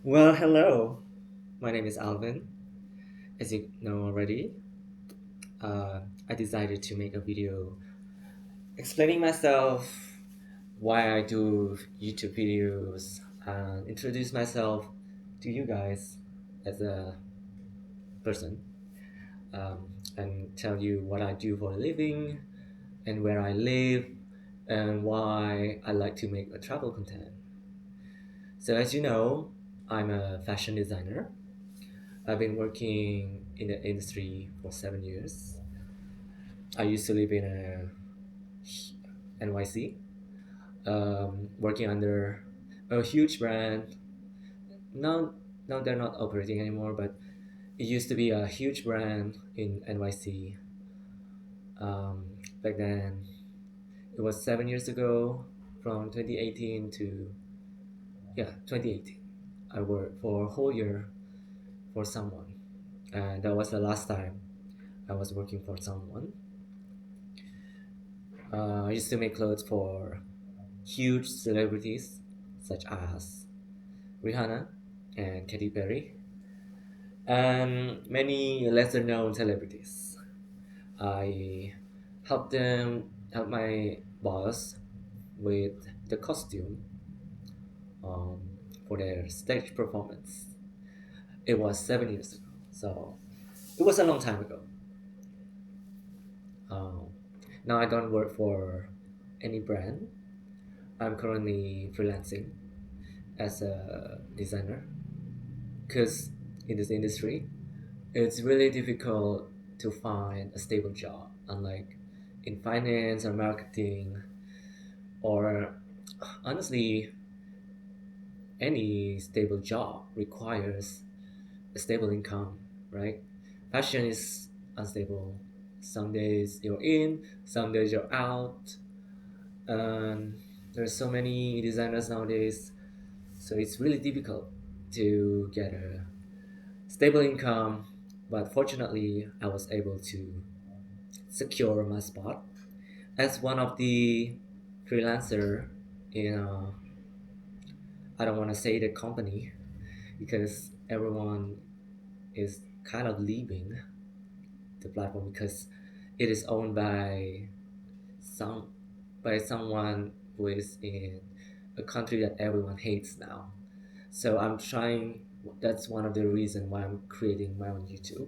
Well, hello. My name is Alvin. As you know already, I decided to make a video explaining myself, why I do YouTube videos, and introduce myself to you guys as a person, and tell you what I do for a living and where I live and why I like to make a travel content. So, as you know, I'm a fashion designer. I've been working in the industry for 7 years. I used to live in NYC, working under a huge brand. Now, now they're not operating anymore, but it used to be a huge brand in NYC. Back then, it was 7 years ago, from 2018 to 2018. I worked for a whole year for someone, and that was the last time I was working for someone. I used to make clothes for huge celebrities such as Rihanna and Katy Perry, and many lesser known celebrities. I help my boss with the costume um, for their stage performance. It was 7 years ago, so it was a long time ago. Um, Now I don't work for any brand. I'm currently freelancing as a designer because in this industry it's really difficult to find a stable job, unlike in finance or marketing, or honestly, any stable job requires a stable income, right? Fashion is unstable. Some days you're in, some days you're out, and there's so many designers nowadays, so it's really difficult to get a stable income. But fortunately, I was able to secure my spot as one of the freelancer in I don't want to say the company because everyone is kind of leaving the platform because it is owned some by someone who is in a country that everyone hates now. So I'm trying. That's one of the reasons why I'm creating my own YouTube,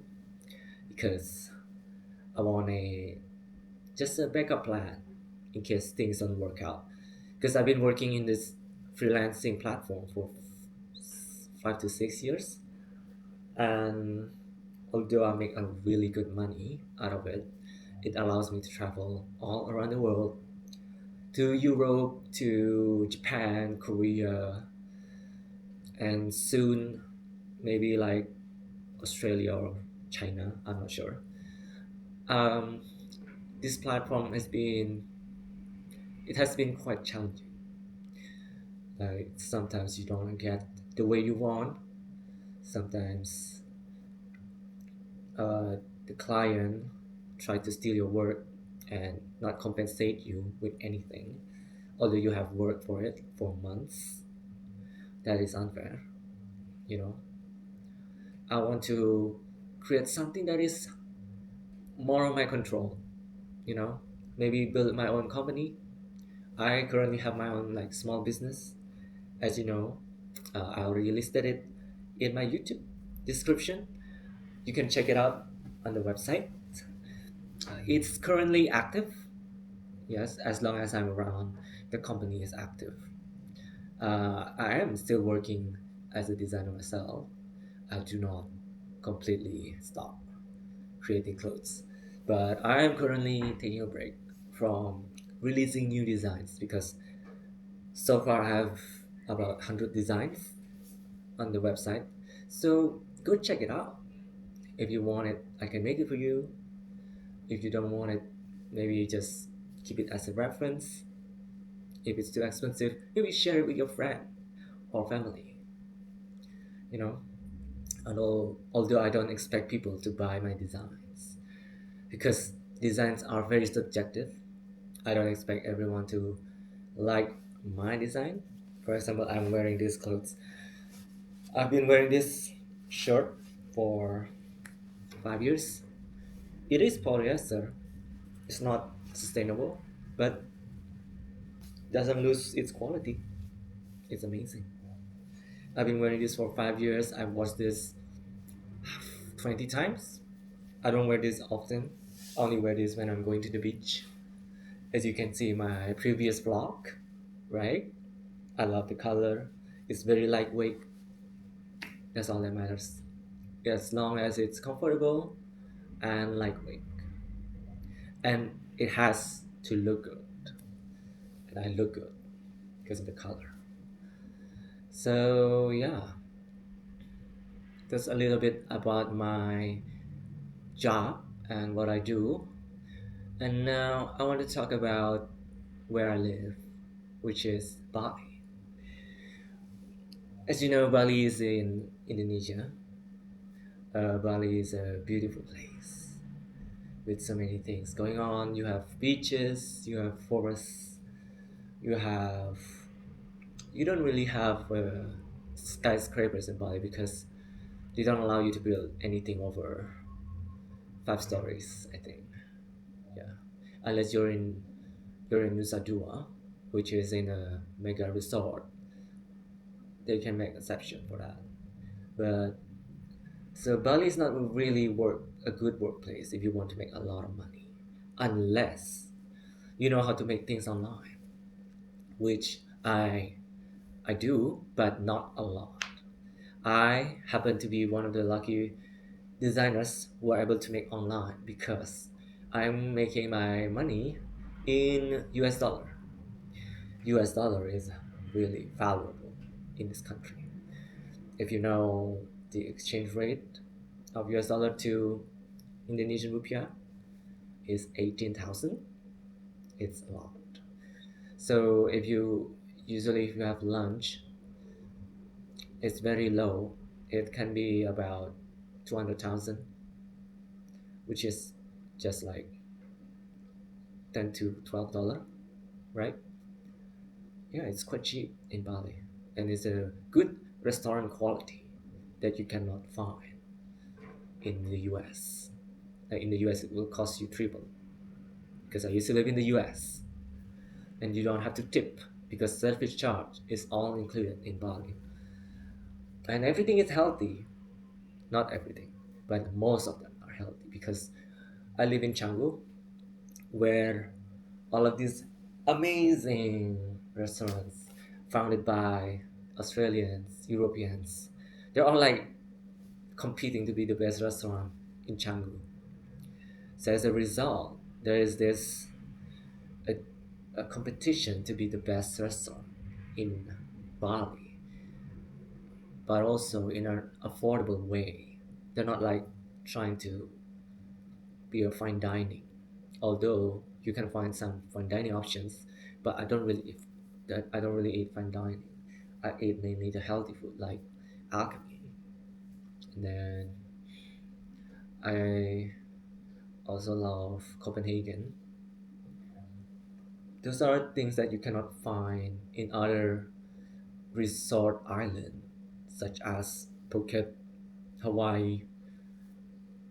because I want a just a backup plan in case things don't work out. Because I've been working in this freelancing platform for 5 to 6 years, and although I make a really good money out of it, it allows me to travel all around the world, to Europe, to Japan, Korea, and soon maybe like Australia or China. I'm not sure. Um, this platform has been quite challenging. Like sometimes you don't get the way you want. Sometimes uh, the client try to steal your work and not compensate you with anything, although you have worked for it for months. That is unfair. You know, I want to create something that is more on my control. You know, maybe build my own company. I currently have my own like small business. As you know, I already listed it in my YouTube description. You can check it out on the website. It's currently active. Yes, as long as I'm around, the company is active. I am still working as a designer myself. I do not completely stop creating clothes, but I am currently taking a break from releasing new designs because so far I have about 100 designs on the website. So go check it out. If you want it, I can make it for you. If you don't want it, maybe just keep it as a reference. If it's too expensive, maybe share it with your friend or family. You know, although I don't expect people to buy my designs because designs are very subjective. I don't expect everyone to like my design. For example, I'm wearing these clothes. I've been wearing this shirt for 5 years. It is polyester. It's not sustainable, but doesn't lose its quality. It's amazing. I've been wearing this for 5 years. I've washed this 20 times. I don't wear this often. I only wear this when I'm going to the beach. As you can see in my previous vlog, right? I love the color. It's very lightweight. That's all that matters. As long as it's comfortable and lightweight. And it has to look good. And I look good because of the color. So yeah, that's a little bit about my job and what I do. And now I want to talk about where I live, which is Bali. As you know, Bali is in Indonesia. Bali is a beautiful place with so many things going on. You have beaches, you have forests, you have. You don't really have skyscrapers in Bali because they don't allow you to build anything over 5 stories, I think. Yeah, unless you're in Nusa Dua, which is in a mega resort, they can make exception for that. But so Bali is not really a good workplace if you want to make a lot of money, unless you know how to make things online, which I do, but not a lot. I happen to be one of the lucky designers who are able to make online because I'm making my money in US dollar. US dollar is really valuable in this country. If you know the exchange rate of US dollar to Indonesian rupiah is 18,000, it's a lot. So if you have lunch, it's very low. It can be about 200,000, which is just like 10 to $12, right? Yeah, it's quite cheap in Bali, and it's a good restaurant quality that you cannot find in the US. In the US, it will cost you triple because I used to live in the US, and you don't have to tip because service charge is all included in Bali, and everything is healthy. Not everything, but most of them are healthy because I live in Canggu, where all of these amazing restaurants founded by Australians, Europeans, they're all like competing to be the best restaurant in Canggu. So as a result, there is this a, a competition to be the best restaurant in Bali, but also in an affordable way. They're not like trying to be a fine dining, although you can find some fine dining options. But I don't really eat fine dining. I eat mainly the healthy food like alchemy. And then I also love Copenhagen. Those are things that you cannot find in other resort islands, such as Phuket, Hawaii.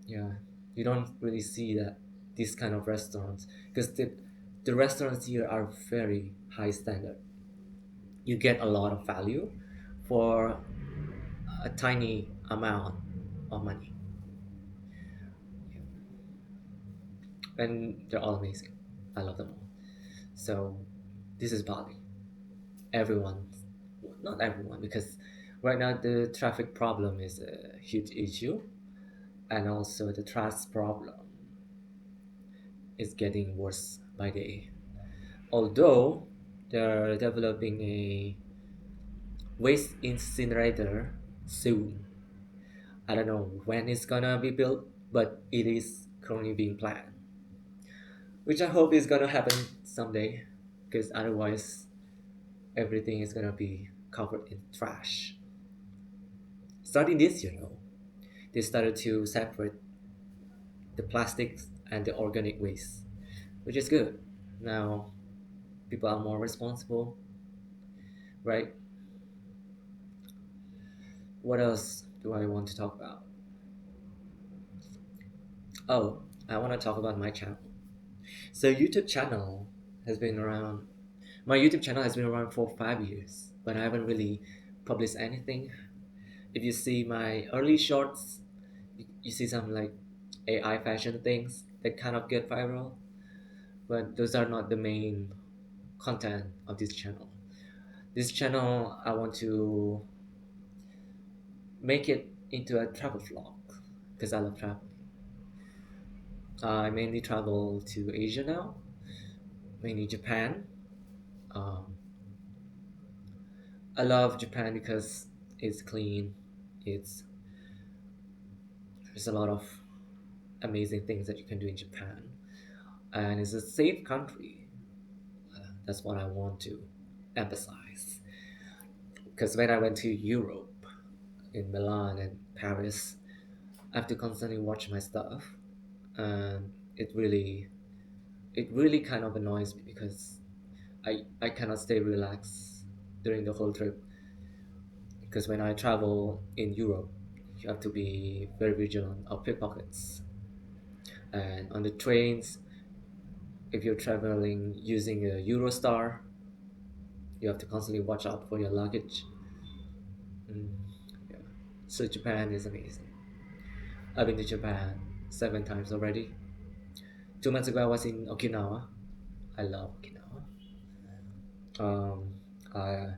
Yeah, you don't really see that these kind of restaurants because the restaurants here are very high standard. You get a lot of value for a tiny amount of money, and they're all amazing. I love them all. So this is Bali. Everyone, not everyone, because right now the traffic problem is a huge issue, and also the trash problem is getting worse by day. Although they're developing a waste incinerator soon. I don't know when it's gonna be built, but it is currently being planned, which I hope is gonna happen someday, because otherwise everything is gonna be covered in trash. Starting this year, though, they started to separate the plastics and the organic waste, which is good. Now people are more responsible, right? What else do I want to talk about? Oh, I want to talk about my channel. So YouTube channel has been around. My YouTube channel has been around for 5 years, but I haven't really published anything. If you see my early shorts, you see some like AI fashion things that kind of get viral, but those are not the main content of this channel. This channel, I want to make it into a travel vlog because I love traveling. I mainly travel to Asia now, mainly Japan. Um, I love Japan because it's clean. It's there's a lot of amazing things that you can do in Japan, and it's a safe country. That's what I want to emphasize. Because when I went to Europe, in Milan and Paris, I have to constantly watch my stuff, and it really kind of annoys me because I cannot stay relaxed during the whole trip. Because when I travel in Europe, you have to be very vigilant of pickpockets. And on the trains, if you're traveling using a Eurostar, you have to constantly watch out for your luggage. Mm, yeah. So Japan is amazing. I've been to Japan 7 times already. 2 months ago, I was in Okinawa. I love Okinawa. Um, I,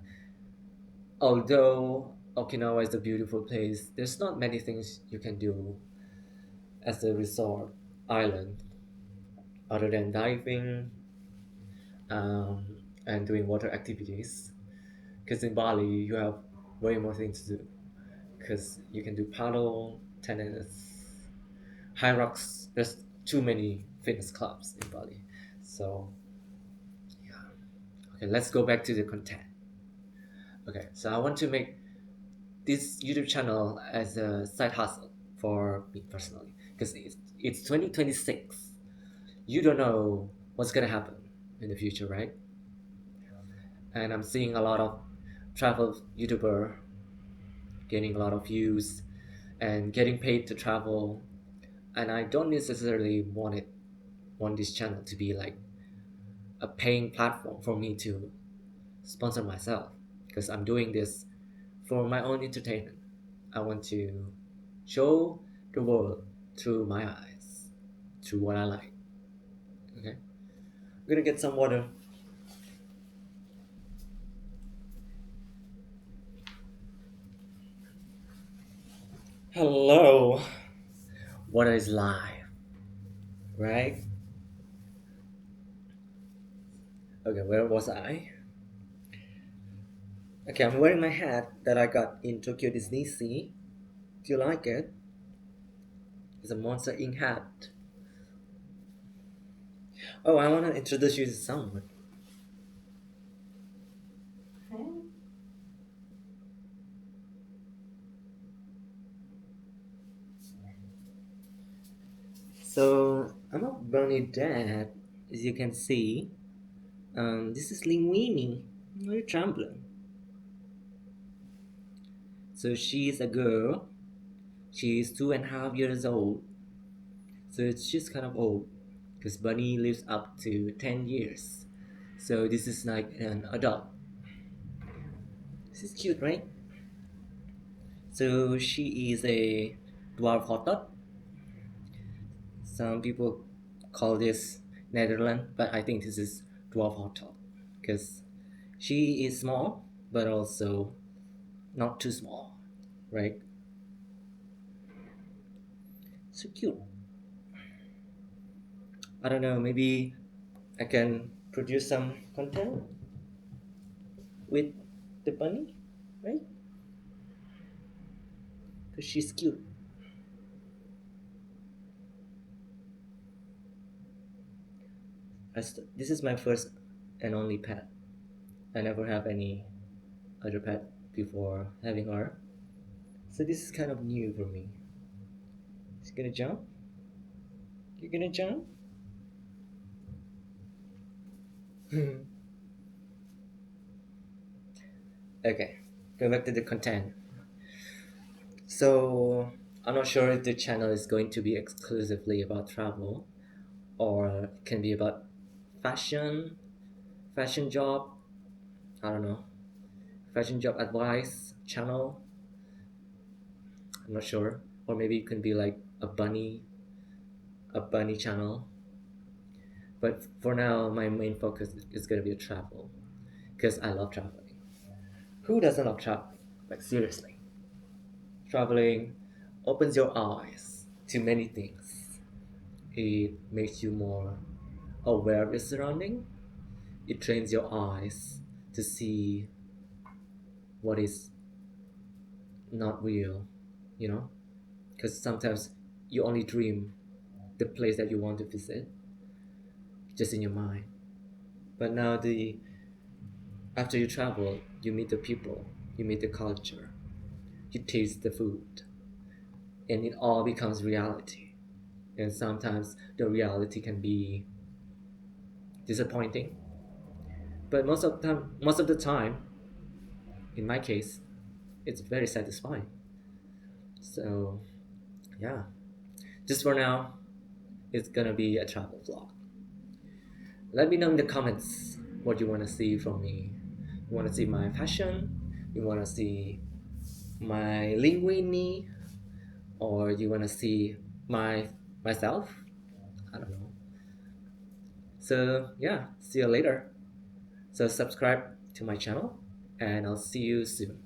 although Okinawa is a beautiful place, there's not many things you can do as a resort island other than diving um, and doing water activities. Because in Bali, you have way more things to do. Because you can do paddle, tennis, high rocks. There's too many fitness clubs in Bali. So, yeah. Okay, let's go back to the content. Okay, so I want to make this YouTube channel as a side hustle for me personally. Because it's 2026. You don't know what's gonna happen in the future, right? And I'm seeing a lot of travel YouTuber getting a lot of views and getting paid to travel, and I don't necessarily want this channel to be like a paying platform for me to sponsor myself because I'm doing this for my own entertainment. I want to show the world through my eyes, through what I like. Okay, I'm gonna get some water. Hello, water is live, right? Okay, where was I? Okay, I'm wearing my hat that I got in Tokyo Disney Sea. Do you like it? It's a Monster Inc. hat. Oh, I want to introduce you to someone. So, I'm a bunny dad, as you can see. This is Linguini, my trampler. So, she's a girl. She's 2.5 years old. So, she's kind of old because Bunny lives up to 10 years. So, this is like an adult. This is cute, right? So, she is a dwarf hotot. Some people call this Netherlands, but I think this is dwarf hotot because she is small, but also not too small, right? So cute. I don't know, maybe I can produce some content with the bunny, right? Because she's cute. This is my first and only pet. I never have any other pet before having her. So this is kind of new for me. She's gonna jump? You're gonna jump? Okay, go back to the content. So I'm not sure if the channel is going to be exclusively about travel or it can be about fashion, fashion job, I don't know, fashion job advice channel. I'm not sure. Or maybe it can be like a bunny channel. But for now, my main focus is gonna be travel because I love traveling. Who doesn't love traveling? Like seriously, traveling opens your eyes to many things. It makes you more aware of your surrounding. It trains your eyes to see what is not real, you know? Because sometimes you only dream the place that you want to visit just in your mind. But now the after you travel, you meet the people, you meet the culture, you taste the food, and it all becomes reality. And sometimes the reality can be disappointing, but most of the time, in my case, it's very satisfying. So yeah, just for now, it's gonna be a travel vlog. Let me know in the comments what you want to see from me. You want to see my fashion? You want to see my linguini? Or you want to see my myself? I don't know. So yeah, see you later. So subscribe to my channel and I'll see you soon.